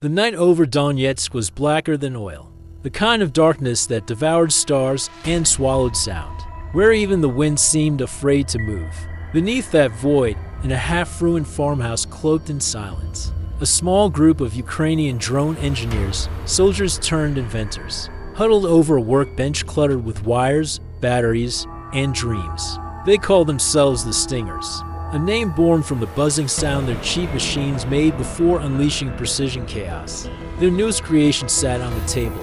The night over Donetsk was blacker than oil, the kind of darkness that devoured stars and swallowed sound, where even the wind seemed afraid to move. Beneath that void, in a half-ruined farmhouse cloaked in silence, a small group of Ukrainian drone engineers, soldiers turned inventors, huddled over a workbench cluttered with wires, batteries, and dreams. They called themselves the Stingers, a name born from the buzzing sound their cheap machines made before unleashing precision chaos. Their newest creation sat on the table,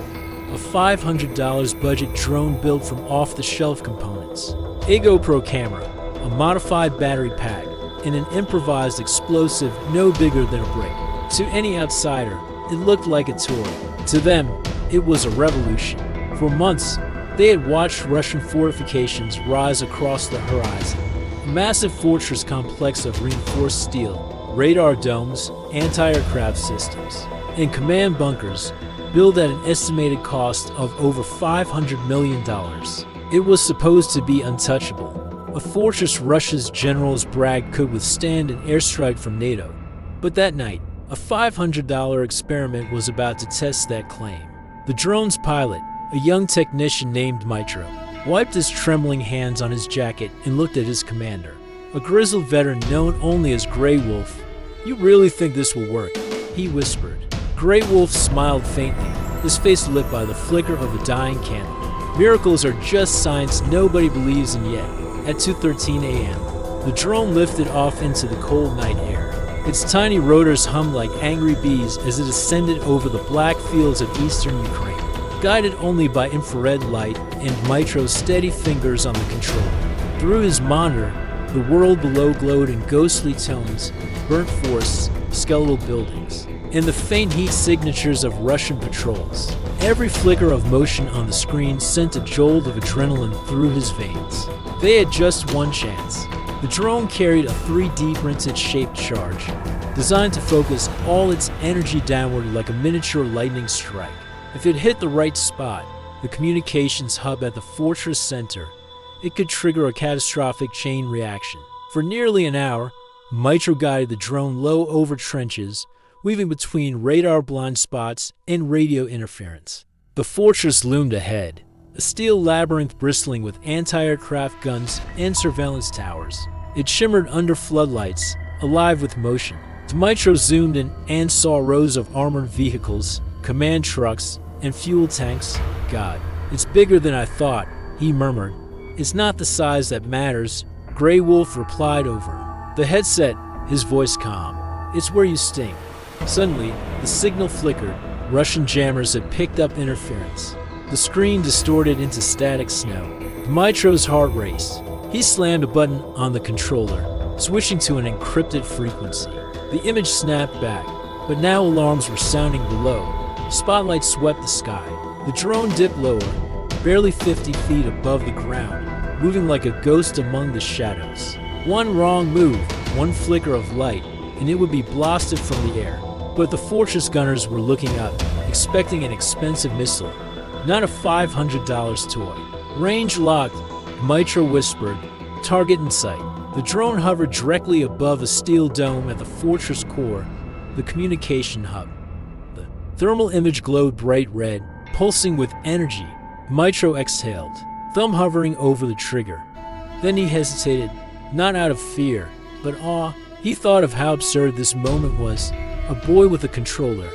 a $500 budget drone built from off-the-shelf components, a GoPro camera, a modified battery pack, and an improvised explosive no bigger than a brick. To any outsider, it looked like a toy. To them, it was a revolution. For months, they had watched Russian fortifications rise across the horizon. A massive fortress complex of reinforced steel, radar domes, anti-aircraft systems, and command bunkers built at an estimated cost of over $500 million. It was supposed to be untouchable, a fortress Russia's generals bragged could withstand an airstrike from NATO. But that night, a $500 experiment was about to test that claim. The drone's pilot, a young technician named Mitro, wiped his trembling hands on his jacket and looked at his commander, a grizzled veteran known only as Grey Wolf. "You really think this will work?" he whispered. Grey Wolf smiled faintly, his face lit by the flicker of a dying candle. "Miracles are just science nobody believes in yet." At 2:13 a.m., the drone lifted off into the cold night air. Its tiny rotors hummed like angry bees as it ascended over the black fields of eastern Ukraine, guided only by infrared light and Mitro's steady fingers on the controller. Through his monitor, the world below glowed in ghostly tones, burnt forests, skeletal buildings, and the faint heat signatures of Russian patrols. Every flicker of motion on the screen sent a jolt of adrenaline through his veins. They had just one chance. The drone carried a 3D printed shaped charge, designed to focus all its energy downward like a miniature lightning strike. If it hit the right spot, the communications hub at the fortress center, it could trigger a catastrophic chain reaction. For nearly an hour, Mitro guided the drone low over trenches, weaving between radar blind spots and radio interference. The fortress loomed ahead, a steel labyrinth bristling with anti-aircraft guns and surveillance towers. It shimmered under floodlights, alive with motion. Dmytro zoomed in and saw rows of armored vehicles, command trucks, and fuel tanks. "God, it's bigger than I thought," he murmured. "It's not the size that matters," Grey Wolf replied over the headset, his voice calm. "It's where you sting." Suddenly, the signal flickered. Russian jammers had picked up interference. The screen distorted into static snow. Dmytro's heart raced. He slammed a button on the controller, switching to an encrypted frequency. The image snapped back, but now alarms were sounding below. Spotlights swept the sky. The drone dipped lower, barely 50 feet above the ground, moving like a ghost among the shadows. One wrong move, one flicker of light, and it would be blasted from the air. But the fortress gunners were looking up, expecting an expensive missile, not a $500 toy. "Range locked," Mitro whispered. "Target in sight." The drone hovered directly above a steel dome at the fortress core, the communication hub. The thermal image glowed bright red, pulsing with energy. Mitro exhaled, thumb hovering over the trigger. Then he hesitated, not out of fear, but awe. He thought of how absurd this moment was. A boy with a controller,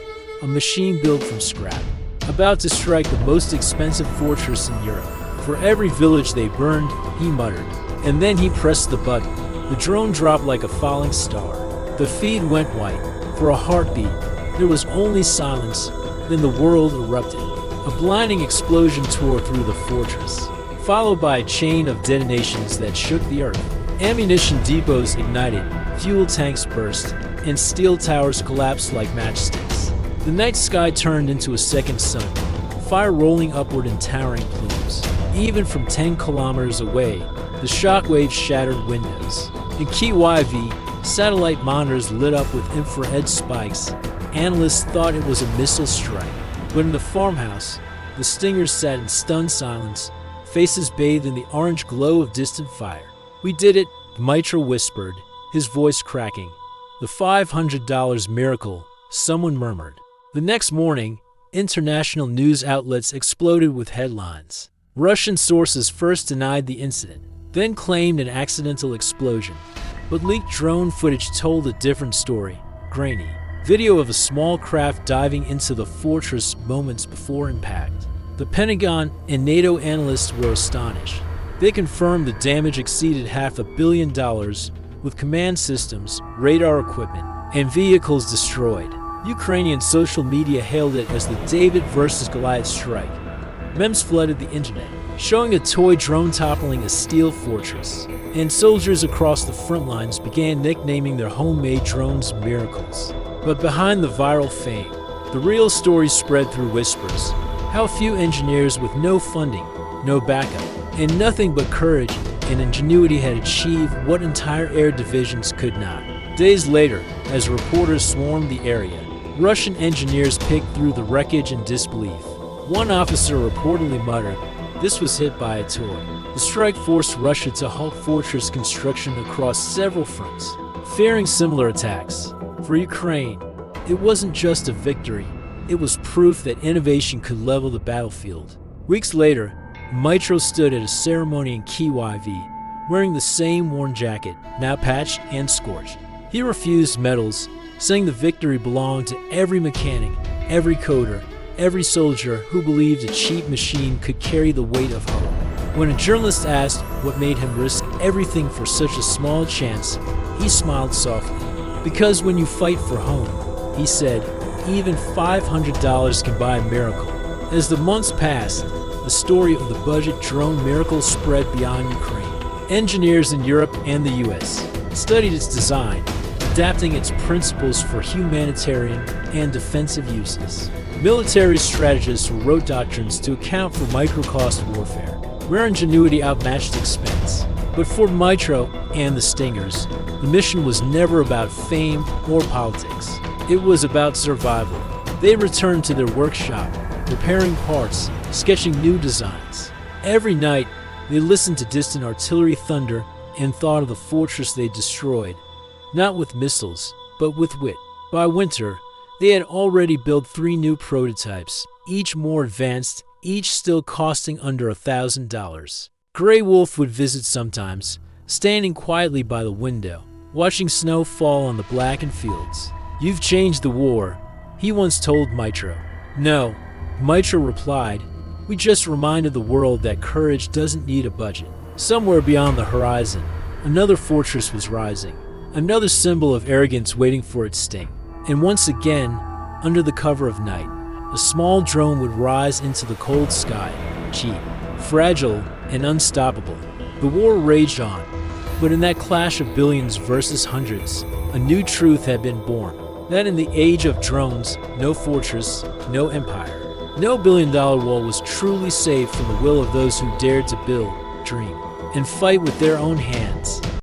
a machine built from scrap, about to strike the most expensive fortress in Europe. "For every village they burned," he muttered. And then he pressed the button. The drone dropped like a falling star. The feed went white. For a heartbeat, there was only silence. Then the world erupted. A blinding explosion tore through the fortress, followed by a chain of detonations that shook the earth. Ammunition depots ignited, fuel tanks burst, and steel towers collapsed like matchsticks. The night sky turned into a second sun, fire rolling upward in towering plumes. Even from 10 kilometers away, the shockwaves shattered windows. In Kyiv, satellite monitors lit up with infrared spikes. Analysts thought it was a missile strike. But in the farmhouse, the Stingers sat in stunned silence, faces bathed in the orange glow of distant fire. "We did it," Mitro whispered, his voice cracking. "The $500 miracle," someone murmured. The next morning, international news outlets exploded with headlines. Russian sources first denied the incident, then claimed an accidental explosion. But leaked drone footage told a different story, grainy. Video of a small craft diving into the fortress moments before impact. The Pentagon and NATO analysts were astonished. They confirmed the damage exceeded $500 million, with command systems, radar equipment, and vehicles destroyed. Ukrainian social media hailed it as the David versus Goliath strike. Memes flooded the internet, showing a toy drone toppling a steel fortress. And soldiers across the front lines began nicknaming their homemade drones miracles. But behind the viral fame, the real story spread through whispers. How few engineers with no funding, no backup, and nothing but courage and ingenuity had achieved what entire air divisions could not. Days later, as reporters swarmed the area, Russian engineers picked through the wreckage in disbelief. One officer reportedly muttered, "This was hit by a toy." The strike forced Russia to halt fortress construction across several fronts, fearing similar attacks. For Ukraine, it wasn't just a victory, it was proof that innovation could level the battlefield. Weeks later, Dmytro stood at a ceremony in Kyiv, wearing the same worn jacket, now patched and scorched. He refused medals, saying the victory belonged to every mechanic, every coder, every soldier who believed a cheap machine could carry the weight of hope. When a journalist asked what made him risk everything for such a small chance, he smiled softly. "Because when you fight for home," he said, "even $500 can buy a miracle." As the months passed, the story of the budget drone miracle spread beyond Ukraine. Engineers in Europe and the US studied its design, adapting its principles for humanitarian and defensive uses. Military strategists wrote doctrines to account for micro-cost warfare, where ingenuity outmatched expense. But for Dmytro and the Stingers, the mission was never about fame or politics. It was about survival. They returned to their workshop, repairing parts, sketching new designs. Every night, they listened to distant artillery thunder and thought of the fortress they destroyed, not with missiles, but with wit. By winter, they had already built 3 new prototypes, each more advanced, each still costing under $1,000. Grey Wolf would visit sometimes, standing quietly by the window, watching snow fall on the blackened fields. "You've changed the war," he once told Dmytro. "No," Dmytro replied, "we just reminded the world that courage doesn't need a budget." Somewhere beyond the horizon, another fortress was rising, another symbol of arrogance waiting for its sting. And once again, under the cover of night, a small drone would rise into the cold sky, cheap, fragile, and unstoppable. The war raged on, but in that clash of billions versus hundreds, a new truth had been born. That in the age of drones, no fortress, no empire, no billion-dollar wall was truly safe from the will of those who dared to build, dream, and fight with their own hands.